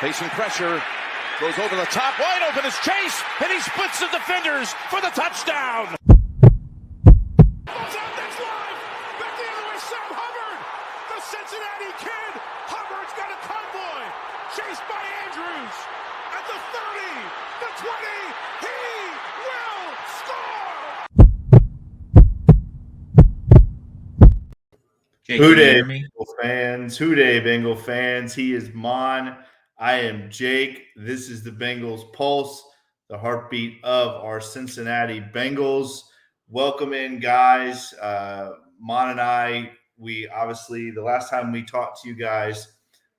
Facing pressure, goes over the top, wide open is Chase, and he splits the defenders for the touchdown. That's live. Back the other way, Sam Hubbard, the Cincinnati kid. Hubbard's got a convoy, chased by Andrews at the 30, the 20. He will score. Jake, Who day, Bengal fans? Who day, Bengal fans? He is Mon. I am Jake. This is the Bengals Pulse, the heartbeat of our Cincinnati Bengals. Welcome in, guys. Mon and I, we obviously, the last time we talked to you guys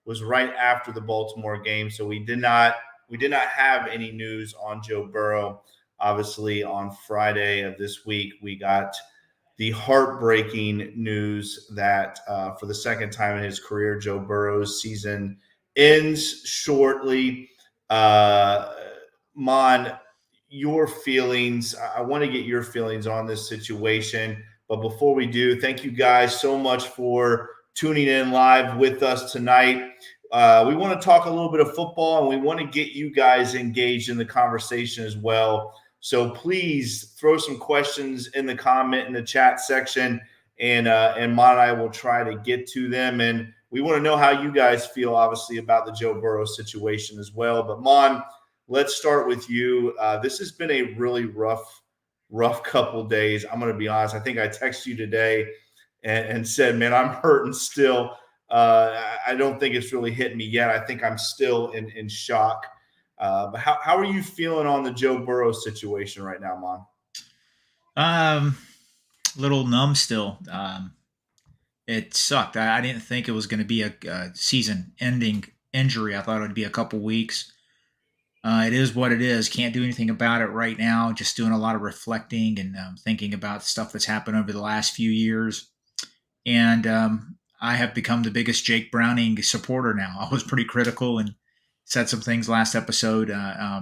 was right after the Baltimore game, so we did not have any news on Joe Burrow. Obviously, on Friday of this week, we got the heartbreaking news that for the second time in his career, Joe Burrow's season ends shortly. Mon, your feelings. I want to get your feelings on this situation. But before we do, thank you guys so much for tuning in live with us tonight. We want to talk a little bit of football, and we want to get you guys engaged in the conversation as well. So please throw some questions in the comment in the chat section, and Mon and I will try to get to them. And we want to know how you guys feel, obviously, about the Joe Burrow situation as well. But Mon, let's start with you. This has been a really rough couple days. I'm going to be honest. I think I texted you today and said, man, I'm hurting still. I don't think it's really hit me yet. I think I'm still in shock. But how are you feeling on the Joe Burrow situation right now, Mon? A little numb still. It sucked. I didn't think it was going to be a season-ending injury. I thought it would be a couple weeks. It is what it is. Can't do anything about it right now. Just doing a lot of reflecting and thinking about stuff that's happened over the last few years. And I have become the biggest Jake Browning supporter now. I was pretty critical and said some things last episode. I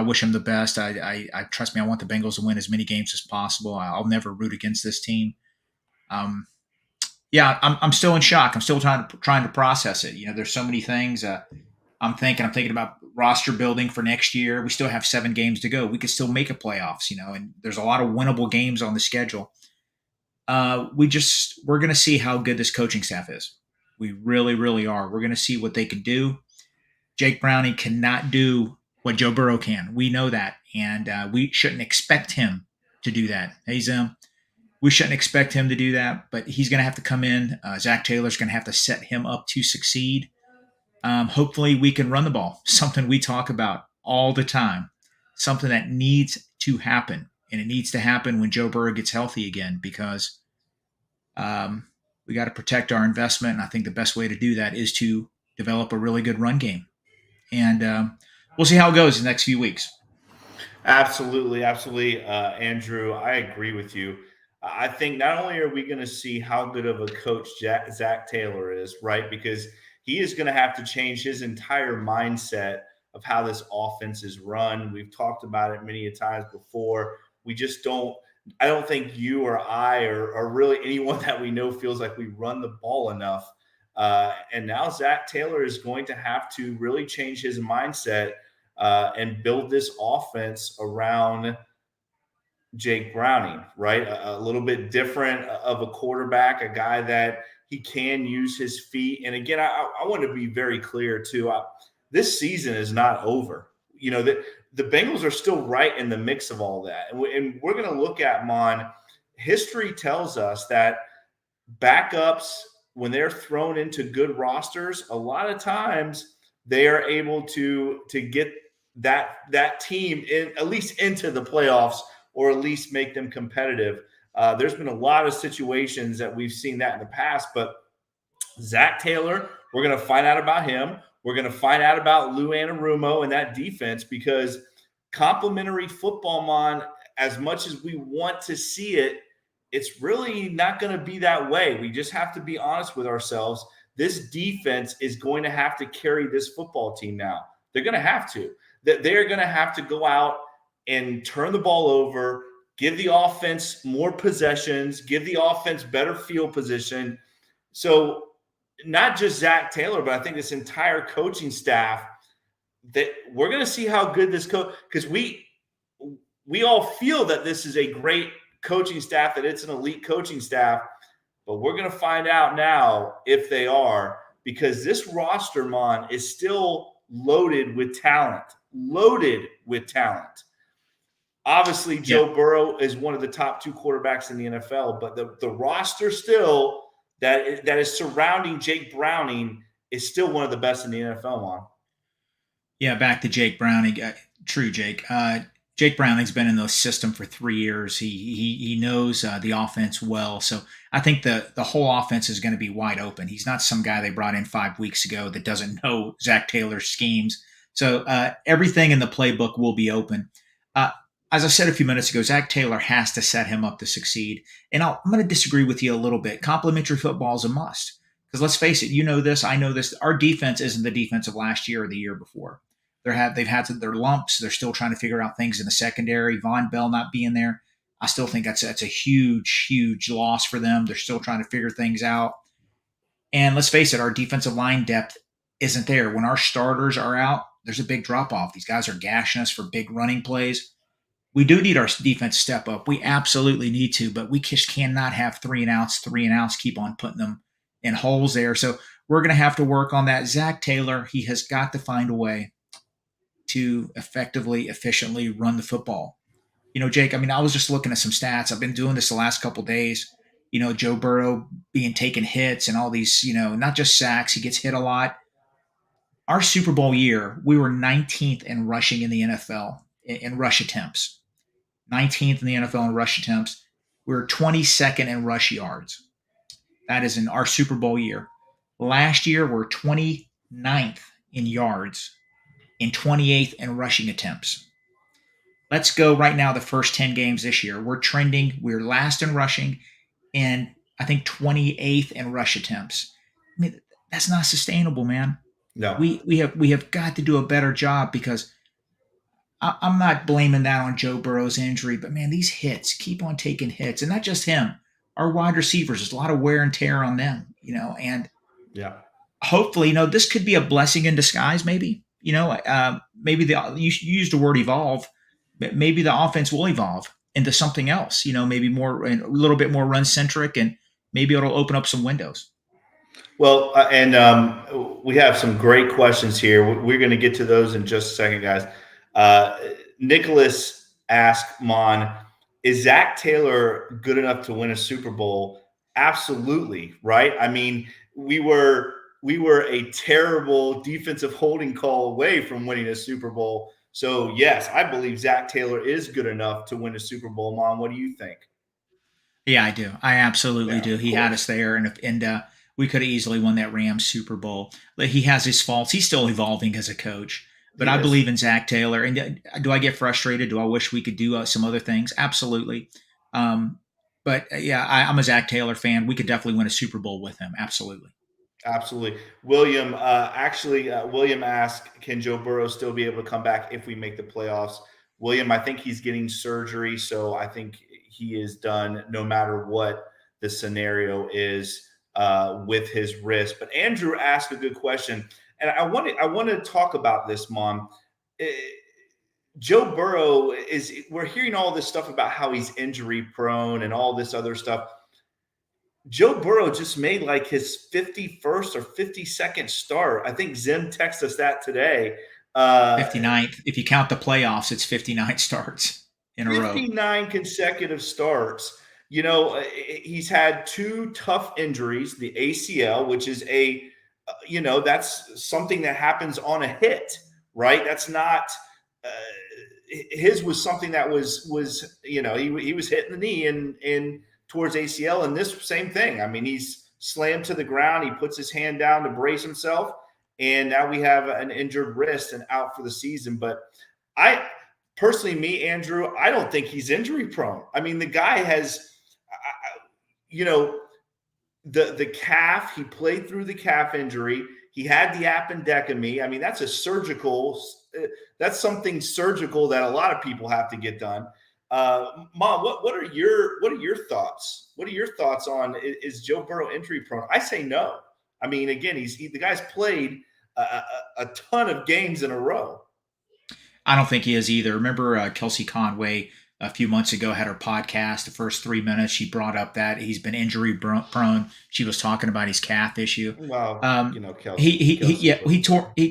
wish him the best. I trust me. I want the Bengals to win as many games as possible. I'll never root against this team. I'm still in shock. I'm still trying to process it. There's so many things. I'm thinking about roster building for next year. We still have 7 games to go. We could still make a playoffs. And there's a lot of winnable games on the schedule. We're going to see how good this coaching staff is. We really, really are. We're going to see what they can do. Jake Browning cannot do what Joe Burrow can. We know that, and we shouldn't expect him to do that. We shouldn't expect him to do that, but he's going to have to come in. Zac Taylor's going to have to set him up to succeed. Hopefully we can run the ball, something we talk about all the time, something that needs to happen, and it needs to happen when Joe Burrow gets healthy again because we got to protect our investment, and I think the best way to do that is to develop a really good run game. And we'll see how it goes in the next few weeks. Absolutely. Andrew, I agree with you. I think not only are we going to see how good of a coach Zac Taylor is, right, because he is going to have to change his entire mindset of how this offense is run. We've talked about it many times before. I don't think you or I or really anyone that we know feels like we run the ball enough. And now Zac Taylor is going to have to really change his mindset and build this offense around Jake Browning, right? A little bit different of a quarterback, a guy that he can use his feet. And again, I want to be very clear too. This season is not over. The Bengals are still right in the mix of all that. And we're going to look at, Mon, history tells us that backups, when they're thrown into good rosters, a lot of times they are able to get that team at least into the playoffs or at least make them competitive. There's been a lot of situations that we've seen that in the past, but Zac Taylor, we're going to find out about him. We're going to find out about Lou Anarumo and that defense because complimentary football, Mon, as much as we want to see it, it's really not going to be that way. We just have to be honest with ourselves. This defense is going to have to carry this football team now. They're going to have to. They're going to have to go out and turn the ball over, give the offense more possessions, give the offense better field position. So not just Zac Taylor, but I think this entire coaching staff, that we're going to see how good this coach, because we all feel that this is a great coaching staff, that it's an elite coaching staff, but we're going to find out now if they are, because this roster, Mon, is still loaded with talent. Obviously, Joe Burrow is one of the top 2 quarterbacks in the NFL, but the roster still that is surrounding Jake Browning is still one of the best in the NFL, Mon. Yeah, back to Jake Browning. True, Jake. Jake Browning's been in the system for 3 years. He knows the offense well. So I think the whole offense is going to be wide open. He's not some guy they brought in 5 weeks ago that doesn't know Zac Taylor's schemes. So everything in the playbook will be open. As I said a few minutes ago, Zac Taylor has to set him up to succeed. And I'm going to disagree with you a little bit. Complementary football is a must. Because let's face it, you know this, I know this. Our defense isn't the defense of last year or the year before. They've had their lumps. They're still trying to figure out things in the secondary. Von Bell not being there, I still think that's a huge loss for them. They're still trying to figure things out. And let's face it, our defensive line depth isn't there. When our starters are out, there's a big drop off. These guys are gashing us for big running plays. We do need our defense to step up. We absolutely need to, but we just cannot have 3 and outs, keep on putting them in holes there. So we're going to have to work on that. Zac Taylor, he has got to find a way to effectively, efficiently run the football. You know, Jake, I mean, I was just looking at some stats. I've been doing this the last couple of days. You know, Joe Burrow being taken hits and all these, not just sacks. He gets hit a lot. Our Super Bowl year, we were 19th in rushing in the NFL in rush attempts. 19th in the NFL in rush attempts. We were 22nd in rush yards. That is in our Super Bowl year. Last year, we're 29th in yards and 28th in rushing attempts. Let's go right now the first 10 games this year. We're last in rushing and I think 28th in rush attempts. I mean, that's not sustainable, man. No. We have got to do a better job, because I'm not blaming that on Joe Burrow's injury, but man, these hits, keep on taking hits. And not just him. Our wide receivers, there's a lot of wear and tear on them, and yeah. Hopefully, this could be a blessing in disguise, maybe. Maybe you used the word evolve, but maybe the offense will evolve into something else, maybe more, a little bit more run centric, and maybe it'll open up some windows. Well, we have some great questions here. We're going to get to those in just a second, guys. Nicholas asked Mon, is Zac Taylor good enough to win a Super Bowl? Absolutely, right? I mean, we were a terrible defensive holding call away from winning a Super Bowl. So, yes, I believe Zac Taylor is good enough to win a Super Bowl. Mom, what do you think? Yeah, I do. I absolutely do. He had us there, and we could have easily won that Rams Super Bowl. But he has his faults. He's still evolving as a coach. But I believe in Zac Taylor. And do I get frustrated? Do I wish we could do some other things? Absolutely. But yeah, I'm a Zac Taylor fan. We could definitely win a Super Bowl with him. Absolutely. Absolutely. William asked, can Joe Burrow still be able to come back if we make the playoffs? William, I think he's getting surgery, so I think he is done no matter what the scenario is with his wrist. But Andrew asked a good question, and I want to talk about this, Mom. Joe Burrow we're hearing all this stuff about how he's injury prone and all this other stuff. Joe Burrow just made like his 51st or 52nd start. I think Zim texted us that today. 59th. If you count the playoffs, it's 59 starts in a row. 59 consecutive starts. He's had 2 tough injuries, the ACL, which is that's something that happens on a hit, right? That's not his was something that was he was hitting the knee and towards ACL, and this same thing. I mean, he's slammed to the ground. He puts his hand down to brace himself, and now we have an injured wrist and out for the season. But I personally, Andrew, I don't think he's injury prone. I mean, the guy has, the calf. He played through the calf injury. He had the appendectomy. I mean, that's something surgical that a lot of people have to get done. Mom, what are your thoughts? What are your thoughts on, is Joe Burrow injury prone? I say no. I mean, again, the guy's played a ton of games in a row. I don't think he is either. Remember Kelsey Conway a few months ago had her podcast. The first 3 minutes, she brought up that he's been injury prone. She was talking about his calf issue. Well, He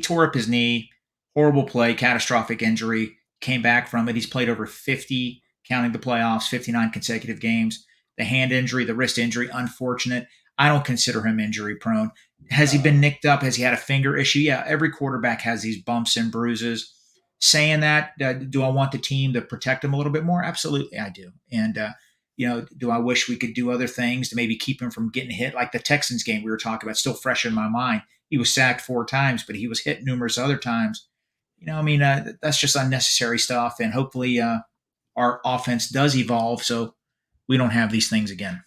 tore up his knee. Horrible play, catastrophic injury. Came back from it. He's played over 50, counting the playoffs, 59 consecutive games. The hand injury, the wrist injury, unfortunate. I don't consider him injury prone. Has he been nicked up? Has he had a finger issue? Yeah, every quarterback has these bumps and bruises. Saying that, do I want the team to protect him a little bit more? Absolutely, I do. And do I wish we could do other things to maybe keep him from getting hit? Like the Texans game we were talking about, still fresh in my mind. He was sacked 4 times, but he was hit numerous other times. That's just unnecessary stuff. And hopefully, our offense does evolve so we don't have these things again.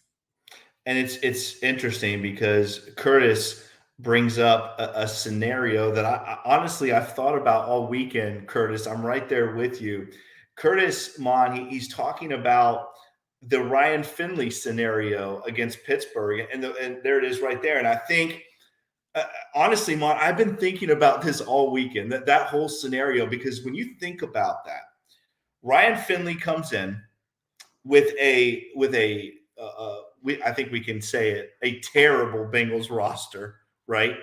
And it's interesting because Curtis brings up a scenario that I honestly I've thought about all weekend. Curtis, I'm right there with you. Curtis Mon, he's talking about the Ryan Finley scenario against Pittsburgh, and there it is right there. And I think honestly, Mon, I've been thinking about this all weekend, that whole scenario, because when you think about that, Ryan Finley comes in with I think we can say it, a terrible Bengals roster, right?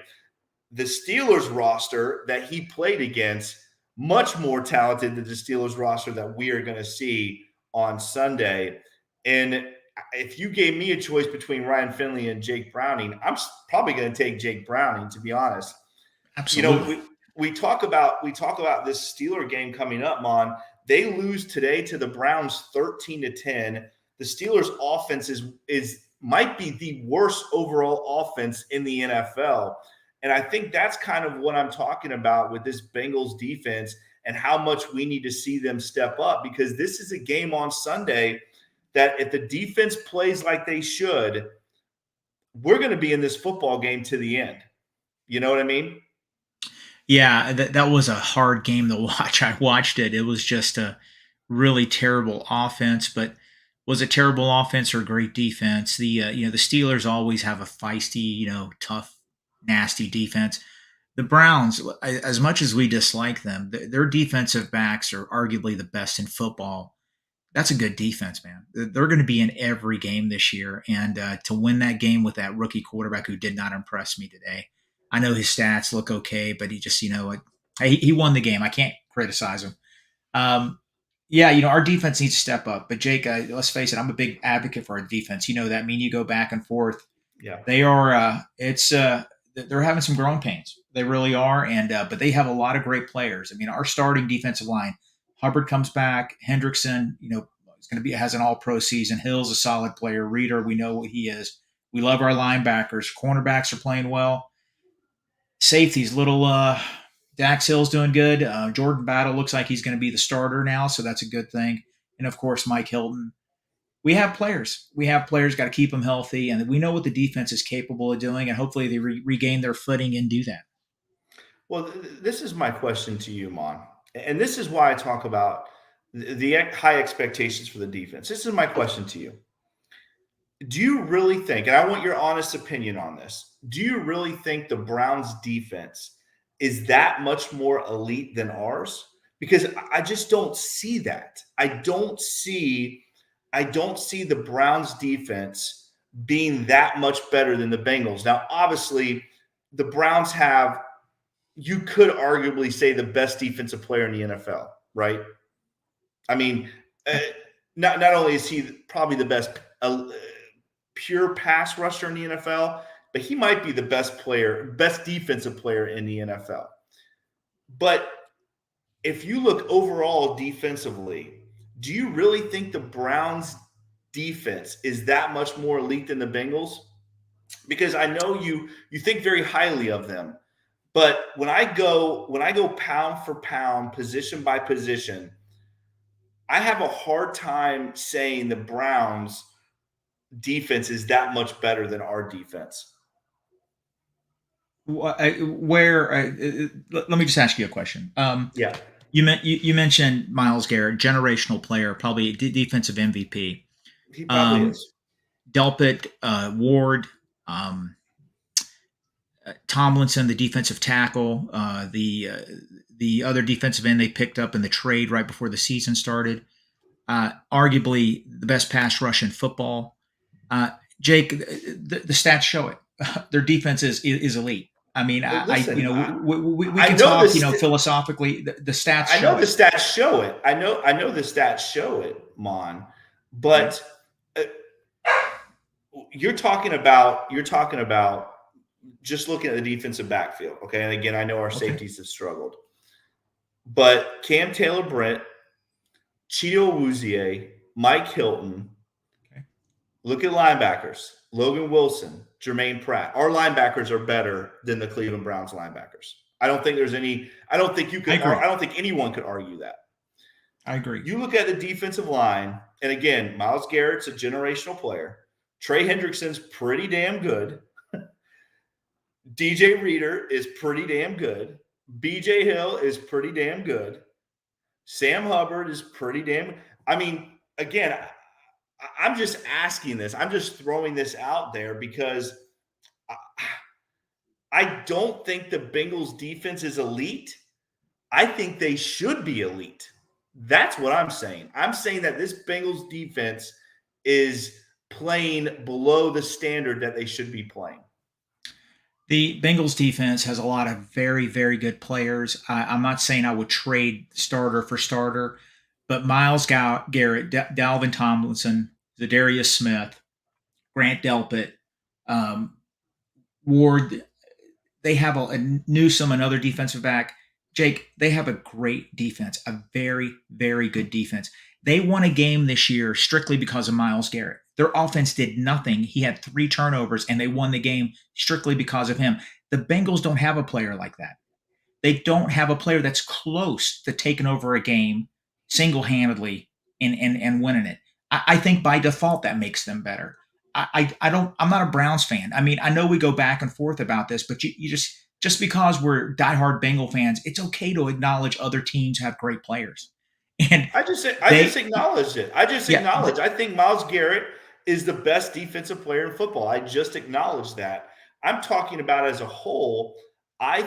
The Steelers roster that he played against, much more talented than the Steelers roster that we are going to see on Sunday. And if you gave me a choice between Ryan Finley and Jake Browning, I'm probably going to take Jake Browning, to be honest. Absolutely. We talk about this Steeler game coming up, Mon. They lose today to the Browns 13-10. The Steelers' offense might be the worst overall offense in the NFL. And I think that's kind of what I'm talking about with this Bengals defense and how much we need to see them step up, because this is a game on Sunday that if the defense plays like they should, we're going to be in this football game to the end. You know what I mean? Yeah, that was a hard game to watch. I watched it. It was just a really terrible offense, but was it terrible offense or great defense? The Steelers always have a feisty, tough, nasty defense. The Browns, as much as we dislike them, their defensive backs are arguably the best in football. That's a good defense, man. They're going to be in every game this year, and to win that game with that rookie quarterback who did not impress me today. I know his stats look okay, but he just, he won the game. I can't criticize him. Our defense needs to step up. But Jake, let's face it, I'm a big advocate for our defense. You know that. I mean, you go back and forth. Yeah, they are. They're having some growing pains. They really are, and but they have a lot of great players. I mean, our starting defensive line. Hubbard comes back. Hendrickson, is has an All-Pro season. Hill's a solid player. Reeder, we know what he is. We love our linebackers. Cornerbacks are playing well. Safeties, little Dax Hill's doing good. Jordan Battle looks like he's going to be the starter now, so that's a good thing. And, of course, Mike Hilton. We have players. Got to keep them healthy, and we know what the defense is capable of doing, and hopefully they regain their footing and do that. Well, this is my question to you, Mon, and this is why I talk about the high expectations for the defense. This is my question to you. Do you really think, and I want your honest opinion on this, do you really think the Browns defense is that much more elite than ours? Because I just don't see that. I don't see the Browns defense being that much better than the Bengals. Now, obviously, the Browns have, you could arguably say, the best defensive player in the NFL, right? I mean, not only is he probably the best pure pass rusher in the NFL, but he might be the best defensive player in the NFL. But if you look overall defensively, do you really think the Browns defense is that much more elite than the Bengals? Because I know you think very highly of them, but when I go pound for pound, position by position, I have a hard time saying the Browns defense is that much better than our defense. Let me just ask you a question. Yeah. You mentioned Myles Garrett, generational player, probably defensive MVP. He probably is. Delpit, Ward, Tomlinson, the defensive tackle, the other defensive end they picked up in the trade right before the season started. Arguably the best pass rush in football. Jake, the stats show it. Their defense is elite. I mean, Listen, we I can know talk, this. philosaphically. The stats I know show the it. stats show it. I know the stats show it, Mon. But you're talking about just looking at the defensive backfield. Okay, and again, I know our safeties have struggled, but Cam Taylor-Britt, Cheeto Awuzie, Mike Hilton. Okay. Look at linebackers: Logan Wilson, Jermaine Pratt. Our linebackers are better than the Cleveland Browns linebackers. I don't think there's any. I don't think you could. I don't think anyone could argue that. I agree. You look at the defensive line, and again, Myles Garrett's a generational player. Trey Hendrickson's pretty damn good. DJ Reader is pretty damn good. BJ Hill is pretty damn good. Sam Hubbard is pretty damn. I mean, again, I'm just asking this. I'm just throwing this out there because I don't think the Bengals defense is elite. I think they should be elite. That's what I'm saying. I'm saying that this Bengals defense is playing below the standard that they should be playing. The Bengals defense has a lot of very, very good players. I'm not saying I would trade starter for starter, but Myles Garrett, Dalvin Tomlinson, Zadarius Smith, Grant Delpit, Ward, they have a Newsome, another defensive back. Jake, they have a great defense, a very, very good defense. They won a game this year strictly because of Myles Garrett. Their offense did nothing. He had 3 turnovers, and they won the game strictly because of him. The Bengals don't have a player like that. They don't have a player that's close to taking over a game single-handedly and winning it. I think by default that makes them better. I'm not a Browns fan. I mean, I know we go back and forth about this, but you just because we're diehard Bengal fans, it's okay to acknowledge other teams have great players. And I just acknowledged it. I think Myles Garrett is the best defensive player in football. I just acknowledged that. I'm talking about as a whole. I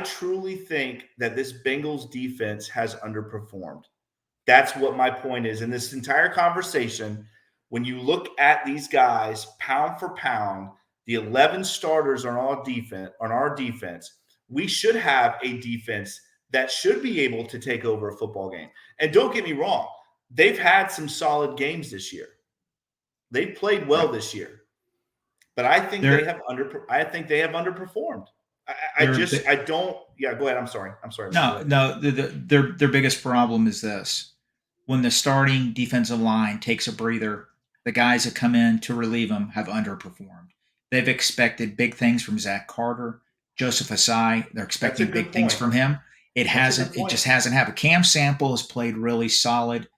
truly think that this Bengals defense has underperformed. That's what my point is. In this entire conversation, when you look at these guys pound for pound, the 11 starters on our defense, we should have a defense that should be able to take over a football game. And don't get me wrong, they've had some solid games this year. They've played well this year. But I think they have underperformed. Go ahead. I'm sorry. No. Their biggest problem is this: when the starting defensive line takes a breather, the guys that come in to relieve them have underperformed. They've expected big things from Zach Carter, Joseph Asai. They're expecting big things from him. It just hasn't happened. Cam Sample has played really solid,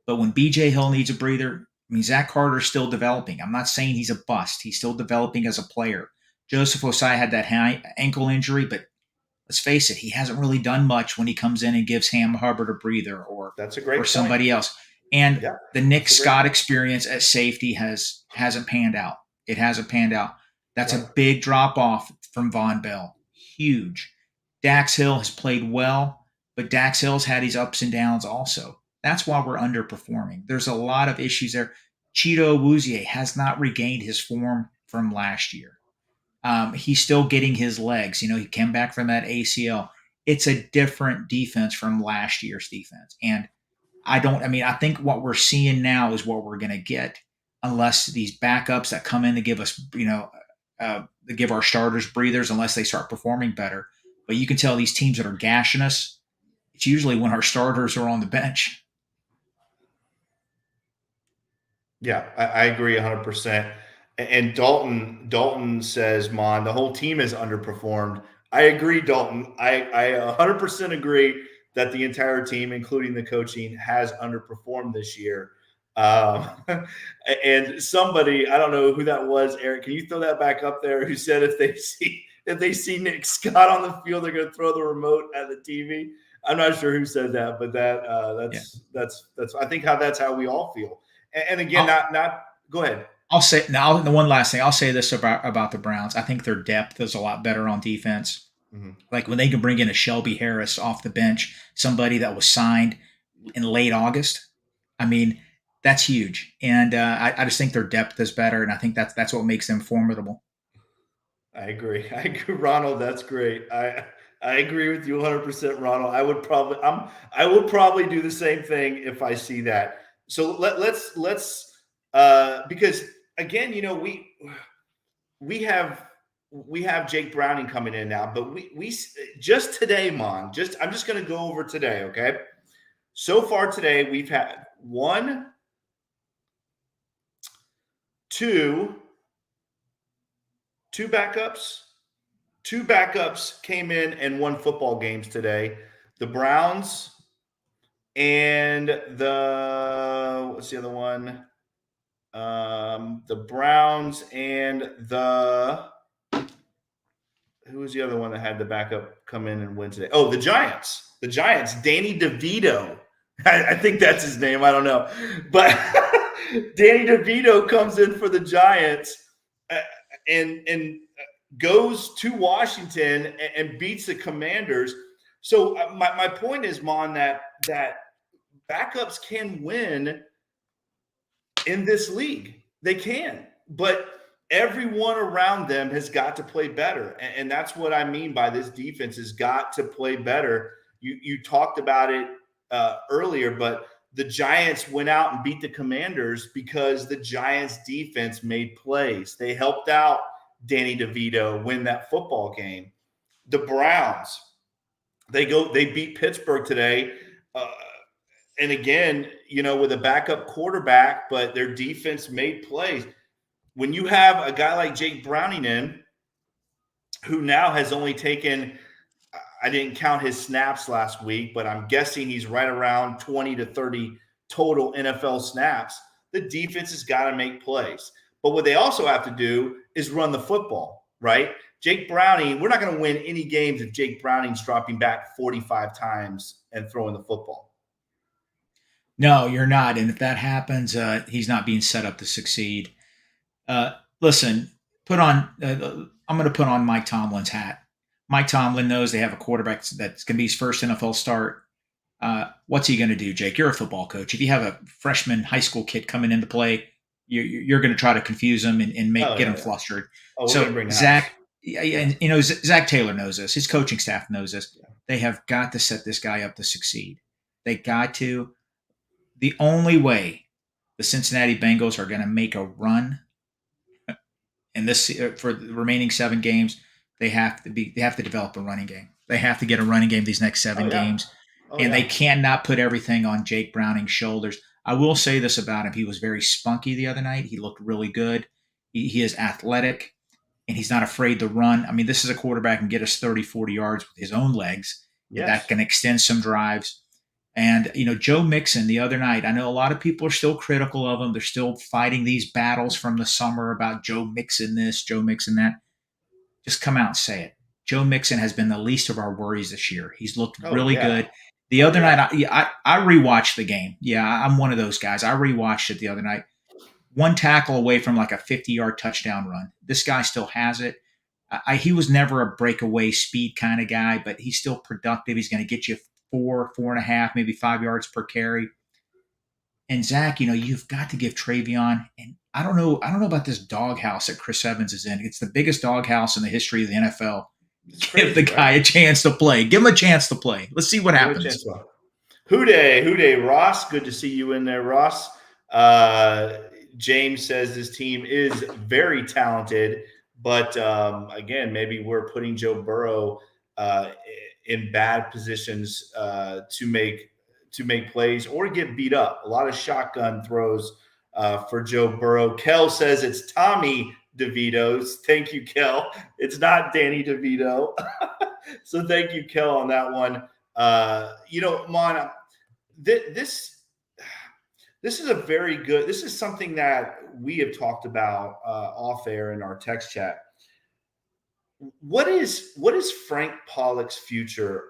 but when BJ Hill needs a breather, I mean, Zach Carter is still developing. I'm not saying he's a bust. He's still developing as a player. Joseph Osai had that ankle injury, but let's face it, he hasn't really done much when he comes in and gives Sam Hubbard a breather or somebody else. And the Nick Scott experience at safety hasn't panned out. It hasn't panned out. That's a big drop off from Von Bell. Huge. Dax Hill has played well, but Dax Hill's had his ups and downs also. That's why we're underperforming. There's a lot of issues there. Cheeto Awuzie has not regained his form from last year. He's still getting his legs. He came back from that ACL. It's a different defense from last year's defense. And I think what we're seeing now is what we're going to get unless these backups that come in to give us, to give our starters breathers, unless they start performing better. But you can tell these teams that are gashing us, it's usually when our starters are on the bench. Yeah, I agree 100%. And Dalton says, Mon, the whole team has underperformed. I agree, Dalton. I 100% agree that the entire team, including the coaching, has underperformed this year. And somebody, I don't know who that was, Eric, can you throw that back up there, who said if they see Nick Scott on the field, they're going to throw the remote at the TV? I'm not sure who said that, but that's I think that's how we all feel. And again, not go ahead. I'll say now the one last thing. I'll say this about the Browns. I think their depth is a lot better on defense. Mhm. Like when they can bring in a Shelby Harris off the bench, somebody that was signed in late August. I mean, that's huge. And I just think their depth is better, and I think that's what makes them formidable. I agree. I agree, Ronald. That's great. I agree with you 100%, Ronald. I would probably do the same thing if I see that. So let's because again, we have Jake Browning coming in now, but we just today, Mon. I'm just going to go over today, okay? So far today, we've had two backups. Two backups came in and won football games today. The Browns and what's the other one? The Browns and who was the other one that had the backup come in and win today? Oh, the Giants. The Giants. Danny DeVito. I think that's his name. I don't know. But Danny DeVito comes in for the Giants and goes to Washington and beats the Commanders. So my point is, Mon, that backups can win in this league. They can. But everyone around them has got to play better. And that's what I mean by this defense has got to play better. You talked about it earlier, but the Giants went out and beat the Commanders because the Giants defense made plays. They helped out Danny DeVito win that football game. The Browns, they beat Pittsburgh today. And again, with a backup quarterback, but their defense made plays. When you have a guy like Jake Browning in, who now has only taken, I didn't count his snaps last week, but I'm guessing he's right around 20 to 30 total NFL snaps. The defense has got to make plays. But what they also have to do is run the football, right? Jake Browning, we're not going to win any games if Jake Browning's dropping back 45 times and throwing the football. No, you're not. And if that happens, he's not being set up to succeed. Listen, I'm going to put on Mike Tomlin's hat. Mike Tomlin knows they have a quarterback that's going to be his first NFL start. What's he going to do, Jake? You're a football coach. If you have a freshman high school kid coming into play, you're going to try to confuse him and get him flustered. So Zac, Zac Taylor knows this. His coaching staff knows this. Yeah. They have got to set this guy up to succeed. They got to. The only way the Cincinnati Bengals are going to make a run in this for the remaining 7 games, they have to develop a running game. They have to get a running game these next 7 games. And they cannot put everything on Jake Browning's shoulders. I will say this about him. He was very spunky the other night. He looked really good. He is athletic, and he's not afraid to run. I mean, this is a quarterback who can get us 30, 40 yards with his own legs. Yes. That can extend some drives. And, Joe Mixon the other night, I know a lot of people are still critical of him. They're still fighting these battles from the summer about Joe Mixon this, Joe Mixon that. Just come out and say it. Joe Mixon has been the least of our worries this year. He's looked really good. The other night, I rewatched the game. Yeah, I'm one of those guys. I rewatched it the other night. 1 tackle away from like a 50-yard touchdown run. This guy still has it. He was never a breakaway speed kind of guy, but he's still productive. He's going to get you 4.5, maybe 5 yards per carry. And Zach, you've got to give Travion, and I don't know about this doghouse that Chris Evans is in. It's the biggest doghouse in the history of the NFL. Give the guy a chance to play. Give him a chance to play. Let's see what happens. Hooday, Ross. Good to see you in there, Ross. James says this team is very talented, but again, maybe we're putting Joe Burrow in bad positions to make plays or get beat up. A lot of shotgun throws for Joe Burrow. Kel says it's Tommy DeVito's. Thank you, Kel. It's not Danny DeVito. So thank you, Kel, on that one. Mon, this is a very good. This is something that we have talked about off air in our text chat. What is Frank Pollack's future,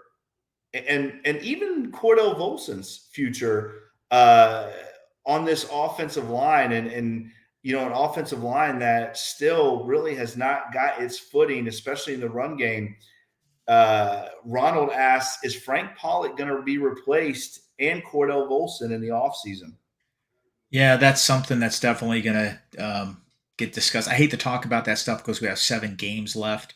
and even Cordell Volson's future on this offensive line? And an offensive line that still really has not got its footing, especially in the run game. Ronald asks, is Frank Pollack going to be replaced and Cordell Volson in the offseason? Yeah, that's something that's definitely going to get discussed. I hate to talk about that stuff because we have 7 games left.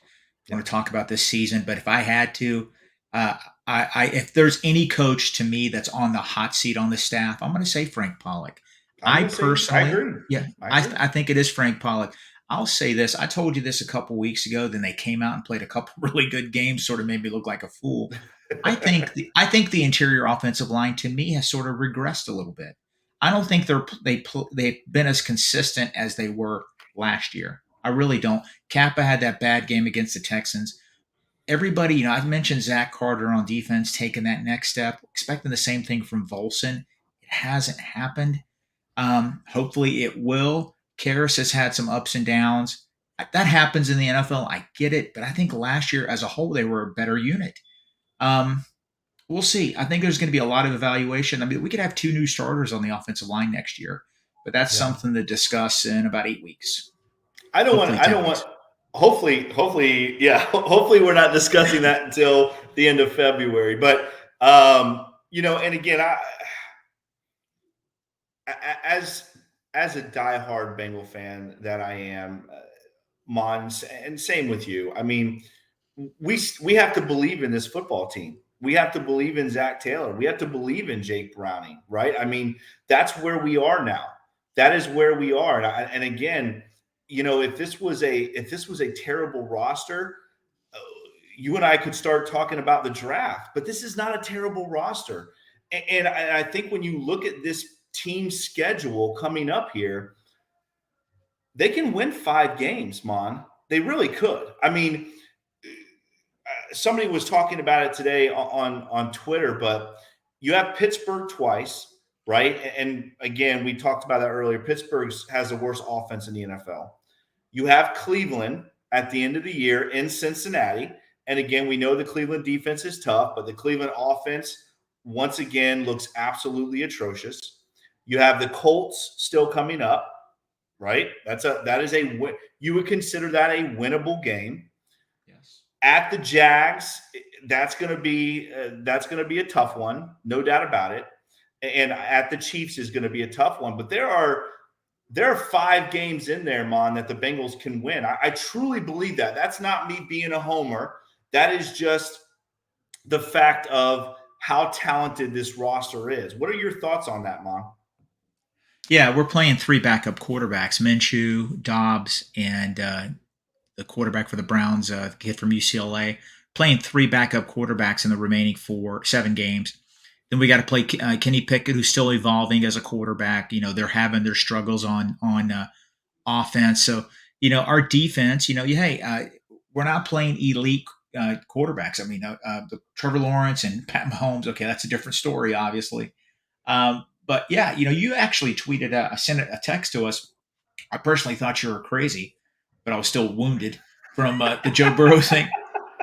I want to talk about this season, but if I had to, uh, if there's any coach to me that's on the hot seat on the staff, I'm going to say Frank Pollack. I'm I going to say, I personally, agree. yeah, I think it is Frank Pollack. I'll say this. I told you this a couple weeks ago. Then they came out and played a couple really good games, sort of made me look like a fool. I think the interior offensive line to me has sort of regressed a little bit. I don't think they've been as consistent as they were last year. I really don't. Kappa had that bad game against the Texans. Everybody, I mentioned Zach Carter on defense taking that next step, expecting the same thing from Volson. It hasn't happened. Hopefully it will. Karras has had some ups and downs. That happens in the NFL. I get it, but I think last year as a whole they were a better unit. Um, we'll see. I think there's going to be a lot of evaluation. I mean, we could have 2 new starters on the offensive line next year, but that's something to discuss in about 8 weeks. I don't want, hopefully, yeah, hopefully we're not discussing that until the end of February. But, and again, as a diehard Bengal fan that I am, Mon, and same with you. I mean, we have to believe in this football team. We have to believe in Zac Taylor. We have to believe in Jake Browning, right? I mean, that's where we are now. That is where we are. And again, if this was a terrible roster, you and I could start talking about the draft. But this is not a terrible roster. And I think when you look at this team schedule coming up here, they can win 5 games, Mon. They really could. I mean, somebody was talking about it today on Twitter, but you have Pittsburgh twice, right? And again, we talked about that earlier. Pittsburgh has the worst offense in the NFL. You have Cleveland at the end of the year in Cincinnati. And again, we know the Cleveland defense is tough, but the Cleveland offense, once again, looks absolutely atrocious. You have the Colts still coming up, right? That is a win. You would consider that a winnable game. Yes. At the Jags, that's going to be a tough one, no doubt about it. And at the Chiefs is going to be a tough one. But there are 5 games in there, Mon, that the Bengals can win. I truly believe that. That's not me being a homer. That is just the fact of how talented this roster is. What are your thoughts on that, Mon? Yeah, we're playing 3 backup quarterbacks: Minshew, Dobbs, and the quarterback for the Browns, kid from UCLA. Playing 3 backup quarterbacks in the remaining 7 games. Then we got to play Kenny Pickett, who's still evolving as a quarterback. They're having their struggles on offense. So, our defense, we're not playing elite quarterbacks. I mean, the Trevor Lawrence and Pat Mahomes. Okay, that's a different story, obviously. But yeah, you actually tweeted, sent a text to us. I personally thought you were crazy, but I was still wounded from the Joe Burrow thing.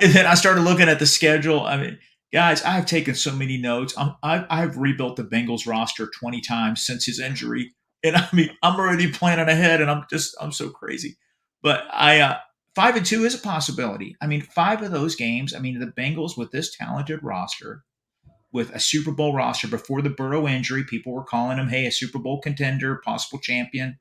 And then I started looking at the schedule. I mean, guys, I've taken so many notes. I've rebuilt the Bengals roster 20 times since his injury. And I mean, I'm already planning ahead, and I'm so crazy. But 5-2 is a possibility. I mean, 5 of those games, I mean, the Bengals with this talented roster, with a Super Bowl roster before the Burrow injury, people were calling him, hey, a Super Bowl contender, possible champion.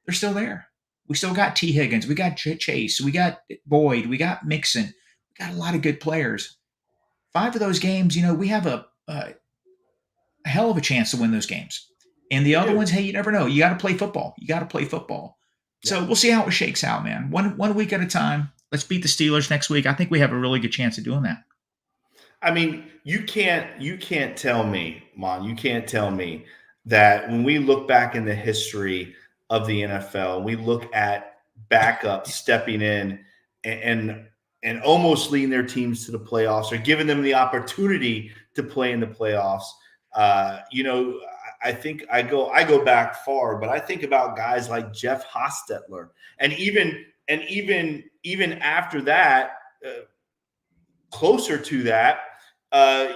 They're still there. We still got T. Higgins. We got Chase. We got Boyd. We got Mixon. We got a lot of good players. 5 of those games, we have a hell of a chance to win those games. And the other ones, hey, you never know. You got to play football. So we'll see how it shakes out, man. One week at a time. Let's beat the Steelers next week. I think we have a really good chance of doing that. I mean, you can't tell me, Mon, you can't tell me that when we look back in the history of the NFL, we look at backups stepping in and almost leading their teams to the playoffs or giving them the opportunity to play in the playoffs. I think I go back far, but I think about guys like Jeff Hostetler, and even after that, closer to that,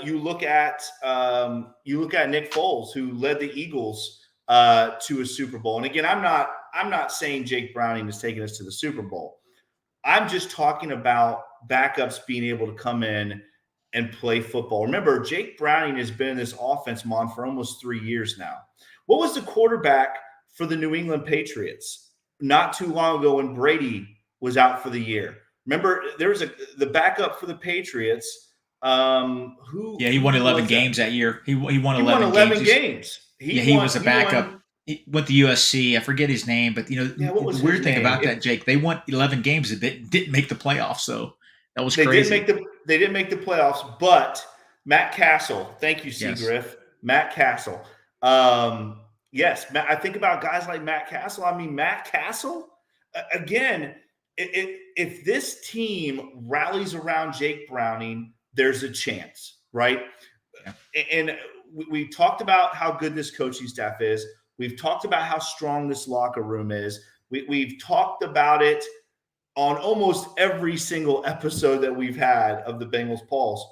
you look at Nick Foles, who led the Eagles to a Super Bowl. And again, I'm not I'm not saying Jake Browning is taking us to the Super Bowl. I'm just talking about backups being able to come in and play football. Remember, Jake Browning has been in this offense, Mon, for almost 3 years now. What was the quarterback for the New England Patriots not too long ago when Brady was out for the year? Remember, there was the backup for the Patriots. He won 11 games that year. He won 11 games. He was a backup. He went to USC. I forget his name, but the weird thing about that, Jake, they won 11 games that didn't make the playoffs. So that was crazy. They didn't make the playoffs, but Matt Castle. Thank you, C. Yes. Griff. Matt Castle. Yes, I think about guys like Matt Castle. I mean, Matt Castle, again, if this team rallies around Jake Browning, there's a chance, right? Yeah. And we talked about how good this coaching staff is. We've talked about how strong this locker room is. We've talked about it on almost every single episode that we've had of the Bengals Pulse.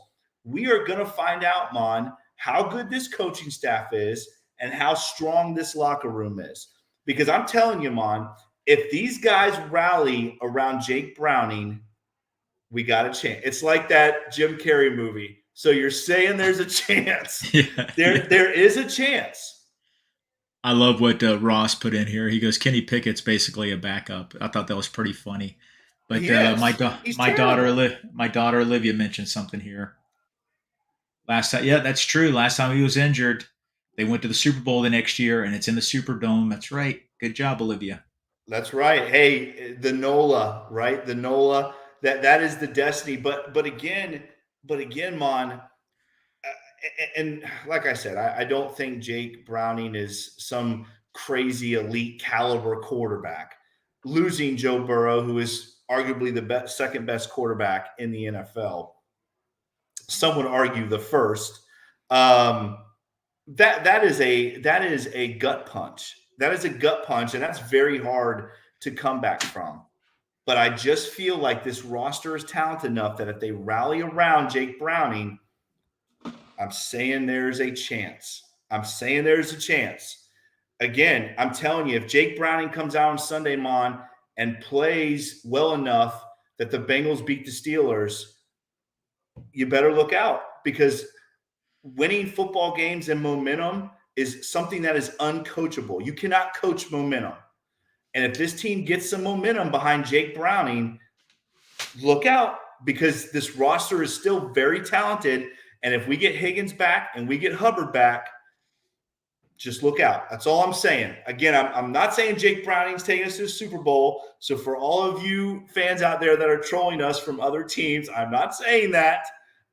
We are going to find out, Mon, how good this coaching staff is and how strong this locker room is. Because I'm telling you, Mon, if these guys rally around Jake Browning, we got a chance. It's like that Jim Carrey movie. So you're saying there's a chance. There is a chance. I love what Ross put in here. He goes, Kenny Pickett's basically a backup. I thought that was pretty funny. But my daughter Olivia mentioned something here. Last time, yeah, that's true. Last time he was injured, they went to the Super Bowl the next year, and it's in the Superdome. That's right. Good job, Olivia. That's right. Hey, the NOLA, right? The NOLA. That is the destiny. But again, Mon, and like I said, I don't think Jake Browning is some crazy elite caliber quarterback. Losing Joe Burrow, who is arguably the second best quarterback in the NFL. Some would argue the first. That is a gut punch. That is a gut punch, and that's very hard to come back from. But I just feel like this roster is talented enough that if they rally around Jake Browning, I'm saying there's a chance. Again, I'm telling you, if Jake Browning comes out on Sunday, Mon, and plays well enough that the Bengals beat the Steelers, you better look out, because winning football games and momentum is something that is uncoachable. You cannot coach momentum. And if this team gets some momentum behind Jake Browning, look out, because this roster is still very talented. And if we get Higgins back and we get Hubbard back, just look out. That's all I'm saying. Again, I'm not saying Jake Browning's taking us to the Super Bowl. So for all of you fans out there that are trolling us from other teams, I'm not saying that.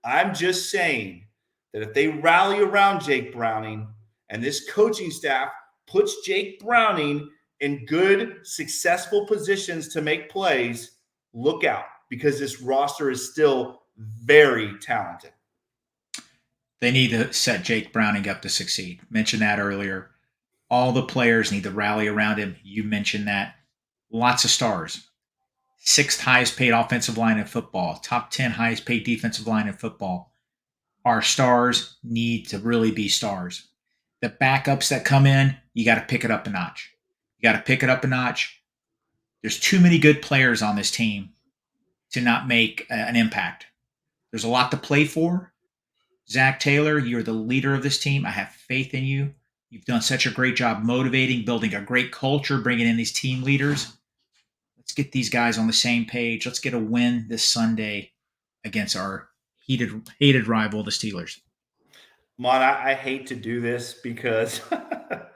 I'm just saying that if they rally around Jake Browning and this coaching staff puts Jake Browning in good, successful positions to make plays, look out, because this roster is still very talented. They need to set Jake Browning up to succeed. Mentioned that earlier. All the players need to rally around him. You mentioned that. Lots of stars. 6th highest paid offensive line in football. Top 10 highest paid defensive line in football. Our stars need to really be stars. The backups that come in, you got to pick it up a notch. There's too many good players on this team to not make an impact. There's a lot to play for. Zac Taylor, you're the leader of this team. I have faith in you. You've done such a great job motivating, building a great culture, bringing in these team leaders. Let's get these guys on the same page. Let's get a win this Sunday against our hated rival, the Steelers. Mon, I hate to do this because I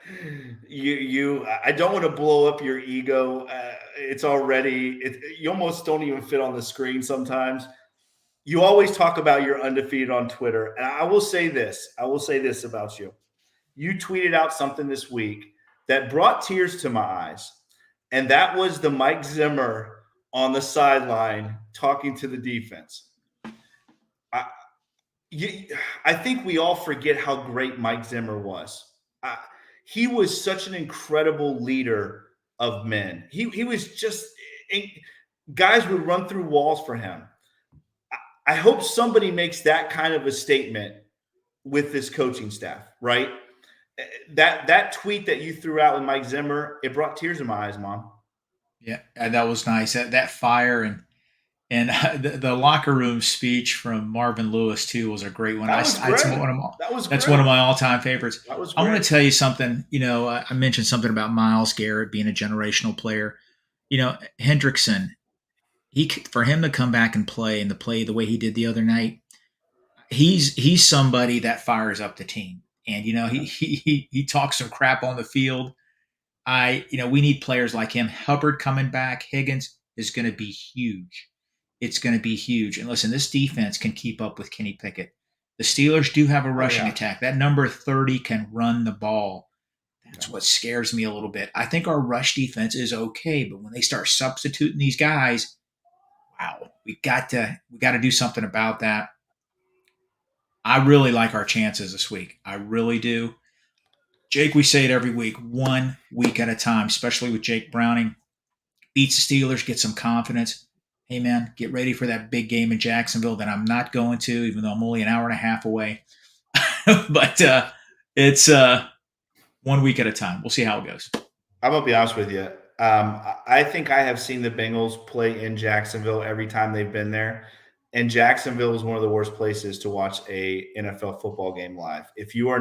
don't want to blow up your ego. You almost don't even fit on the screen sometimes. You always talk about you're undefeated on Twitter. And I will say this about you. You tweeted out something this week that brought tears to my eyes. And that was the Mike Zimmer on the sideline talking to the defense. I think we all forget how great Mike Zimmer was. He was such an incredible leader of men. He was just – guys would run through walls for him. I hope somebody makes that kind of a statement with this coaching staff, right? That tweet that you threw out with Mike Zimmer, it brought tears in my eyes, Mom. Yeah, that was nice. That fire and the locker room speech from Marvin Lewis too was a great one. That was It's great. one of That was that's one of great. my all-time favorites. That was I want great. to tell you something. I mentioned something about Myles Garrett being a generational player. Hendrickson, for him to come back and play and to play the way he did the other night, he's somebody that fires up the team. And he talks some crap on the field. We need players like him. Hubbard coming back, Higgins is going to be huge. It's going to be huge. And listen, this defense can keep up with Kenny Pickett. The Steelers do have a rushing attack. That number 30 can run the ball. That's what scares me a little bit. I think our rush defense is okay, but when they start substituting these guys, wow, we got to do something about that. I really like our chances this week. I really do. Jake, we say it every week, 1 week at a time, especially with Jake Browning. Beats the Steelers, get some confidence. Hey, man, get ready for that big game in Jacksonville that I'm not going to, even though I'm only an hour and a half away. But it's 1 week at a time. We'll see how it goes. I'm going to be honest with you. I think I have seen the Bengals play in Jacksonville every time they've been there. And Jacksonville is one of the worst places to watch a NFL football game live. If you are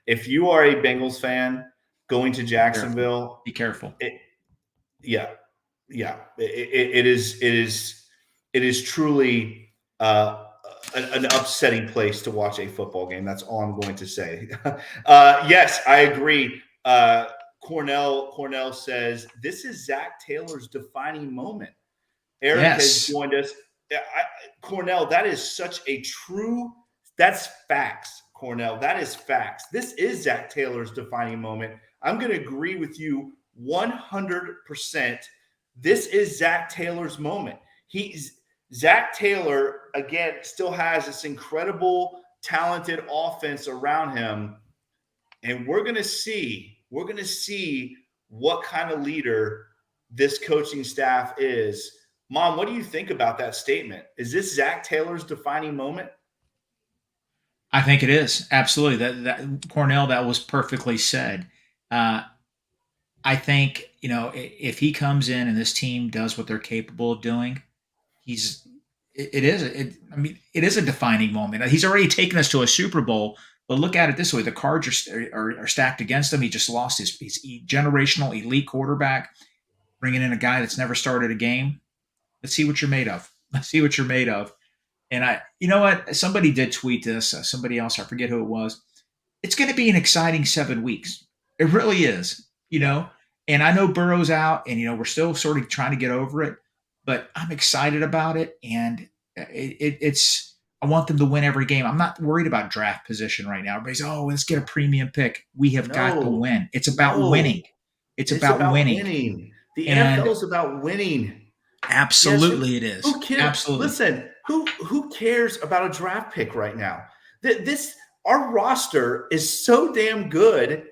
a Bengals fan going to Jacksonville, be careful. Yeah. It is truly an upsetting place to watch a football game. That's all I'm going to say. Yes, I agree. Cornell says this is Zac Taylor's defining moment. Eric has joined us. Cornell, that is such a true. That's facts, Cornell. That is facts. This is Zac Taylor's defining moment. I'm going to agree with you 100%. This is Zac Taylor's moment. Zac Taylor, again, still has this incredible, talented offense around him. And we're going to see what kind of leader this coaching staff is. Mom, what do you think about that statement? Is this Zac Taylor's defining moment? I think it is. Absolutely. That Cornell, that was perfectly said. I think, if he comes in and this team does what they're capable of doing, it is a defining moment. He's already taken us to a Super Bowl, but look at it this way. The cards are stacked against him. He just lost his generational elite quarterback, bringing in a guy that's never started a game. Let's see what you're made of. And you know what? Somebody did tweet this. Somebody else, I forget who it was. It's going to be an exciting 7 weeks. It really is, And I know Burrow's out, and we're still sort of trying to get over it, but I'm excited about it. And it's I want them to win every game. I'm not worried about draft position right now. Everybody's, let's get a premium pick. We have got to win. It's about winning. It's about winning. The NFL is about winning. Absolutely, yes, it is. Who cares? Absolutely. Listen, who cares about a draft pick right now? Our roster is so damn good.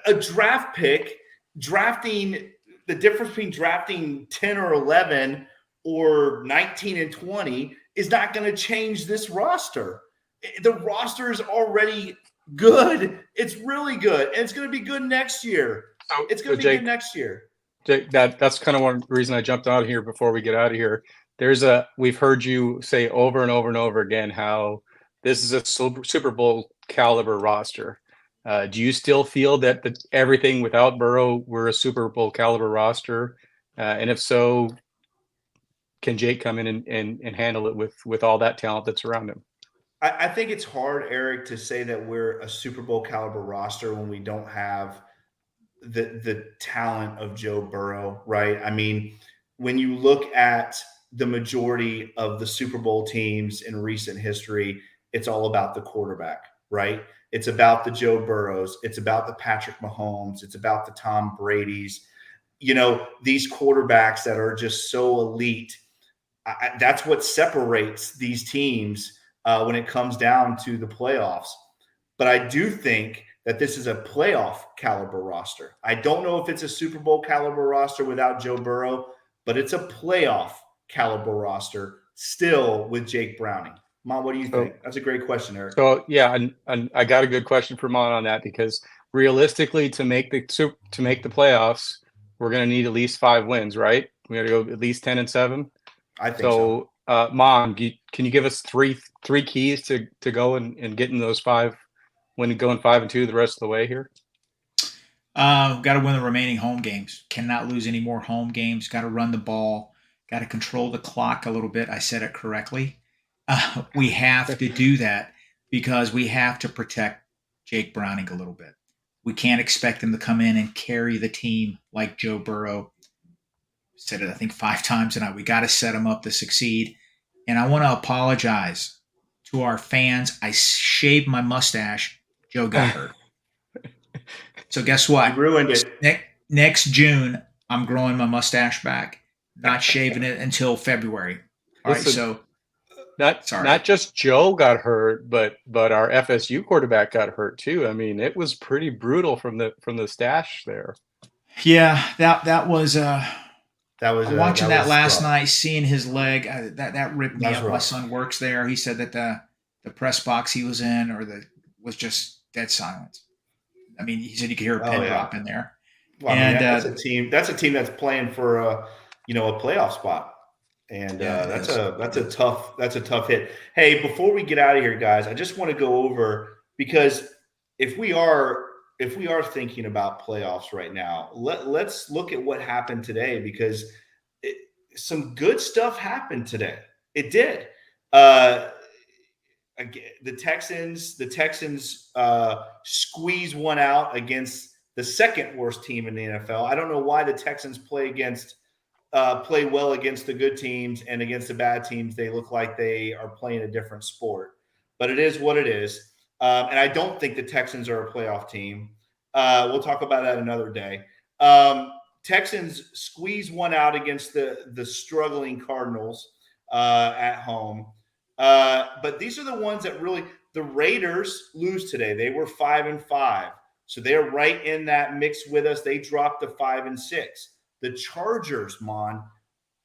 A draft pick, drafting the difference between drafting 10 or 11 or 19 and 20 is not going to change this roster. The roster is already good. It's really good, and it's going to be good next year. It's going to be good next year. Jake, that's kind of one reason I jumped out of here before we get out of here. We've heard you say over and over and over again how this is a Super Bowl caliber roster. Do you still feel that everything without Burrow, we're a Super Bowl caliber roster? And if so, can Jake come in and handle it with all that talent that's around him? I think it's hard, Eric, to say that we're a Super Bowl caliber roster when we don't have the talent of Joe Burrow, right? I mean, when you look at the majority of the Super Bowl teams in recent history, it's all about the quarterback, right? It's about the Joe Burrows. It's about the Patrick Mahomes. It's about the Tom Brady's. These quarterbacks that are just so elite. That's what separates these teams when it comes down to the playoffs. But I do think that this is a playoff caliber roster. I don't know if it's a Super Bowl caliber roster without Joe Burrow, but it's a playoff caliber roster still with Jake Browning. Mom, what do you think? That's a great question, Eric. So yeah, and I got a good question for Mon on that, because realistically, to make the playoffs, we're going to need at least 5 wins, right? We got to go at least 10-7. I think so. Mon, can you give us three keys to go and getting those 5, when going 5-2 the rest of the way here? Got to win the remaining home games. Cannot lose any more home games. Got to run the ball. Got to control the clock a little bit. I said it correctly. We have to do that because we have to protect Jake Browning a little bit. We can't expect him to come in and carry the team like Joe Burrow. Said it, I think, 5 times tonight. We got to set him up to succeed. And I want to apologize to our fans. I shaved my mustache. Joe got hurt. So guess what? You ruined it. Next June, I'm growing my mustache back. Not shaving it until February. All right, so not just Joe got hurt, but our FSU quarterback got hurt too. I mean, it was pretty brutal from the stash there. Yeah, that was watching that last rough. night, seeing his leg. That ripped me up. Rough. My son works there. He said that the press box he was in was just dead silence. I mean, he said you could hear a pin drop in there. Well, that's a team. That's a team that's playing for a playoff spot, and that's a tough hit. Hey, before we get out of here, guys, I just want to go over, because if we are thinking about playoffs right now, let's look at what happened today, because some good stuff happened today. It did. The Texans squeeze one out against the second worst team in the NFL. I don't know why the Texans play well against the good teams, and against the bad teams they look like they are playing a different sport. But it is what it is. And I don't think the Texans are a playoff team. We'll talk about that another day. Texans squeeze one out against the struggling Cardinals at home. But these are the ones that really – the Raiders lose today. They were 5-5. So they're right in that mix with us. They dropped to 5-6. The Chargers,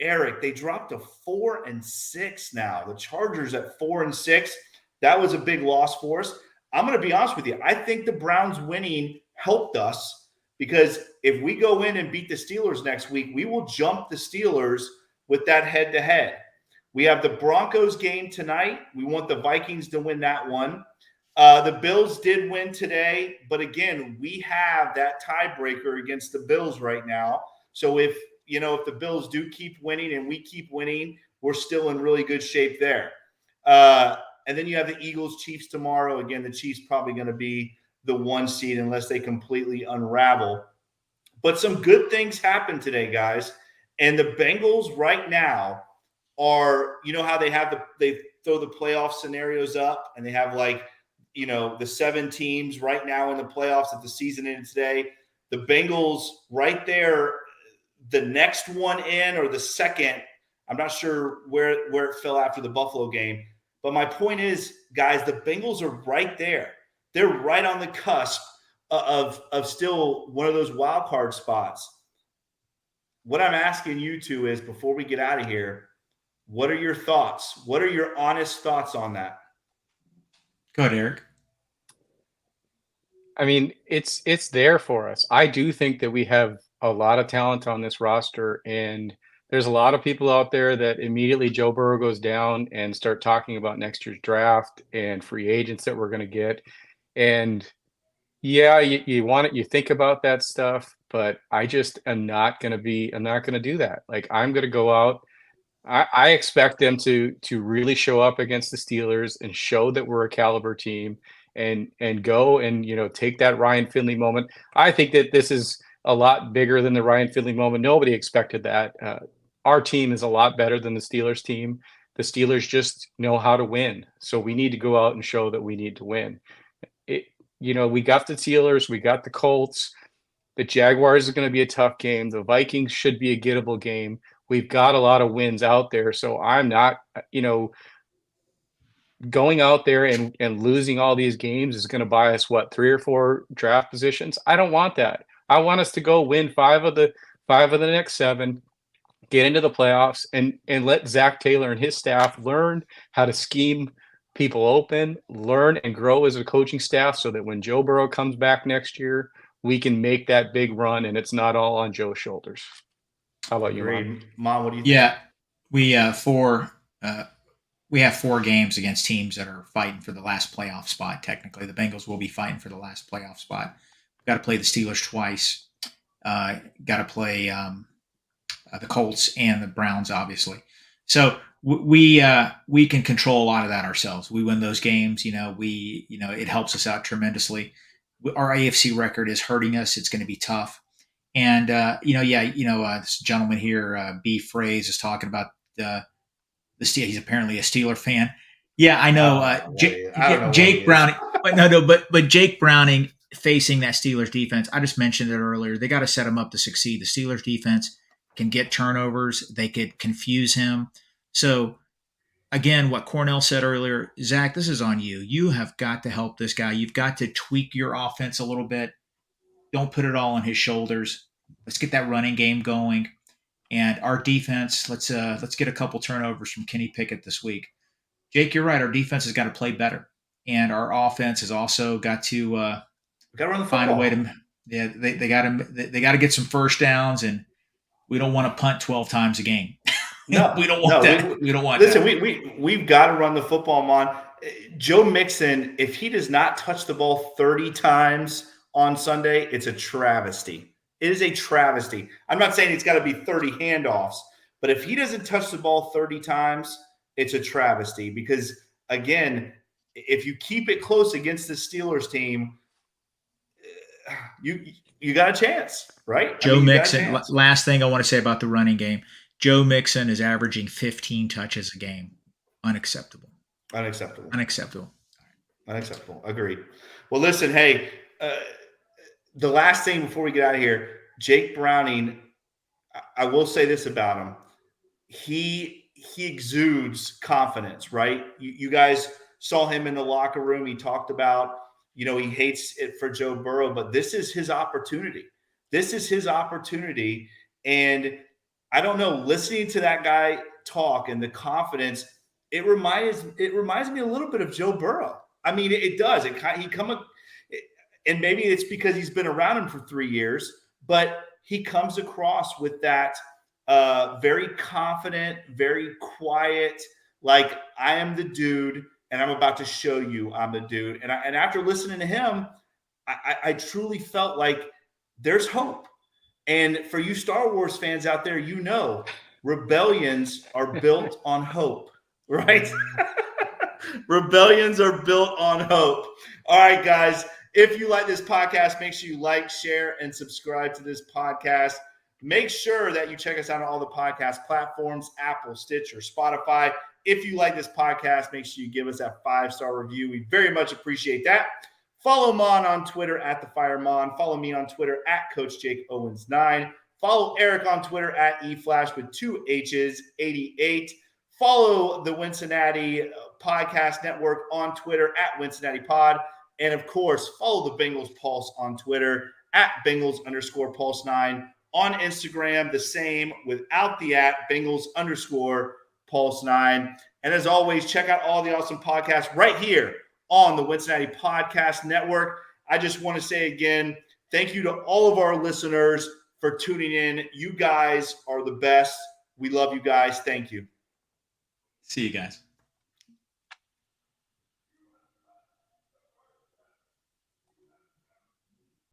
Eric, they dropped to 4-6 now. The Chargers at 4-6. That was a big loss for us. I'm going to be honest with you. I think the Browns winning helped us, because if we go in and beat the Steelers next week, we will jump the Steelers with that head-to-head. We have the Broncos game tonight. We want the Vikings to win that one. The Bills did win today, but again, we have that tiebreaker against the Bills right now. So if the Bills do keep winning and we keep winning, we're still in really good shape there. And then you have the Eagles-Chiefs tomorrow. Again, the Chiefs probably going to be the 1 seed unless they completely unravel. But some good things happened today, guys. And the Bengals right now are, how they throw the playoff scenarios up, and they have the 7 teams right now in the playoffs at the season ended today. The Bengals right there, the next one in, or the second, I'm not sure where it fell after the Buffalo game. But my point is, guys, the Bengals are right there. They're right on the cusp of still one of those wild card spots. What I'm asking you two is, before we get out of here, what are your thoughts? What are your honest thoughts on that? Go ahead, Eric. I mean, it's there for us. I do think that we have a lot of talent on this roster, and there's a lot of people out there that immediately Joe Burrow goes down and start talking about next year's draft and free agents that we're going to get. And yeah, you think about that stuff, but I just am not going to do that. I'm going to go out. I expect them to really show up against the Steelers and show that we're a caliber team, and go and take that Ryan Finley moment. I think that this is a lot bigger than the Ryan Finley moment. Nobody expected that. Our team is a lot better than the Steelers team. The Steelers just know how to win, so we need to go out and show that we need to win. We got the Steelers, we got the Colts. The Jaguars is going to be a tough game. The Vikings should be a gettable game. We've got a lot of wins out there, so I'm not, going out there and losing all these games is going to buy us 3 or 4 draft positions. I don't want that. I want us to go win 5 of the next 7, get into the playoffs, and let Zac Taylor and his staff learn how to scheme people open, learn and grow as a coaching staff so that when Joe Burrow comes back next year, we can make that big run and it's not all on Joe's shoulders. How about you, Mon? Agreed. Mom, what do you think? Yeah, we we have 4 games against teams that are fighting for the last playoff spot. Technically, the Bengals will be fighting for the last playoff spot. We've got to play the Steelers twice. Got to play the Colts and the Browns, obviously. So we can control a lot of that ourselves. We win those games. It helps us out tremendously. Our AFC record is hurting us. It's going to be tough. And this gentleman here, B. Phrase, is talking about the Steel. He's apparently a Steeler fan. Yeah, I know. Jake Browning. But Jake Browning facing that Steelers defense. I just mentioned it earlier. They got to set him up to succeed. The Steelers defense can get turnovers. They could confuse him. So again, what Cornell said earlier, Zach, this is on you. You have got to help this guy. You've got to tweak your offense a little bit. Don't put it all on his shoulders. Let's get that running game going. And our defense, let's get a couple turnovers from Kenny Pickett this week. Jake, you're right. Our defense has got to play better. And our offense has also got to run the find a football. way to they got to get some first downs, and we don't want to punt 12 times a game. No, we don't want that. We don't want listen, that. We've got to run the football, Mon. Joe Mixon, if he does not touch the ball 30 times on Sunday, it's a travesty. It is a travesty. I'm not saying it's got to be 30 handoffs, but if he doesn't touch the ball 30 times, it's a travesty because, again, if you keep it close against the Steelers team, you got a chance, right? Joe Mixon, last thing I want to say about the running game, Joe Mixon is averaging 15 touches a game. Unacceptable. Unacceptable. Agreed. Well, listen, hey, the last thing before we get out of here, Jake Browning, I will say this about him. He exudes confidence, right? You guys saw him in the locker room. He talked about, he hates it for Joe Burrow, but this is his opportunity. And I don't know, listening to that guy talk and the confidence, it reminds me a little bit of Joe Burrow. I mean, it does. And maybe it's because he's been around him for 3 years, but he comes across with that very confident, very quiet, like I am the dude and I'm about to show you I'm the dude. And after listening to him, I truly felt like there's hope. And for you Star Wars fans out there, rebellions are built on hope, right? Rebellions are built on hope. All right, guys. If you like this podcast, make sure you like, share, and subscribe to this podcast. Make sure that you check us out on all the podcast platforms, Apple, Stitcher, Spotify. If you like this podcast, make sure you give us that 5-star review. We very much appreciate that. Follow Mon on Twitter at @TheFireMon. Follow me on Twitter at CoachJakeOwens9. Follow Eric on Twitter at eFlash with 2 H's, 88. Follow the Wincinnati Podcast Network on Twitter at WincinnatiPod. And, of course, follow the Bengals Pulse on Twitter at Bengals_Pulse9. On Instagram, the same without the @Bengals_Pulse9. And, as always, check out all the awesome podcasts right here on the Wincinnati Podcast Network. I just want to say again, thank you to all of our listeners for tuning in. You guys are the best. We love you guys. Thank you. See you guys.